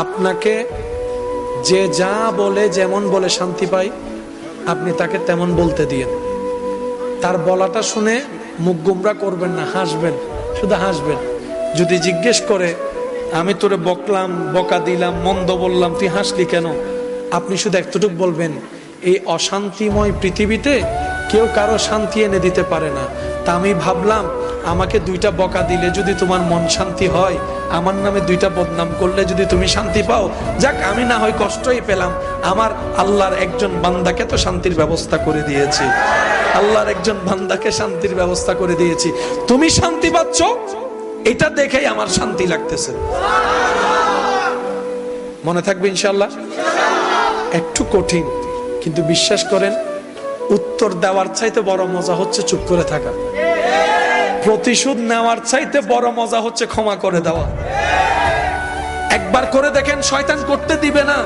আপনাকে যে যা বলে যেমন বলে শান্তি পাই, আপনি তাকে তেমন বলতে দিয়েন। তার বলাটা শুনে মুখ গুমরা করবেন না, হাসবেন, শুধু হাসবেন। যদি জিজ্ঞেস করে আমি তোরে বকলাম, বকা দিলাম, মন্দ বললাম, তুই হাসলি কেন, আপনি শুধু এতটুকু বলবেন, এই অশান্তিময় পৃথিবীতে কেউ কারো শান্তি এনে দিতে পারে না। তা আমি ভাবলাম আমাকে 2টা বকা দিলে যদি তোমার মন শান্তি হয়, আমার নামে 2টা বদনাম করলে যদি তুমি শান্তি পাও, যাক আমি না হয় কষ্টই পেলাম, আমার আল্লাহর একজন বান্দাকে তো শান্তির ব্যবস্থা করে দিয়েছি, আল্লাহর একজন বান্দাকে শান্তির ব্যবস্থা করে দিয়েছি, তুমি শান্তি পাচ্ছ, এটা দেখেই আমার শান্তি লাগতেছে। মনে থাকবে ইনশাআল্লাহ। একটু কঠিন, কিন্তু বিশ্বাস করেন উত্তর দেওয়ার চাইতে বড় মজা হচ্ছে চুপ করে থাকা। প্রতিশোধ নেওয়ার চাইতে বড় মজা হচ্ছে ক্ষমা করে দেওয়া। একবার করে দেখেন, শয়তান করতে দিবে না।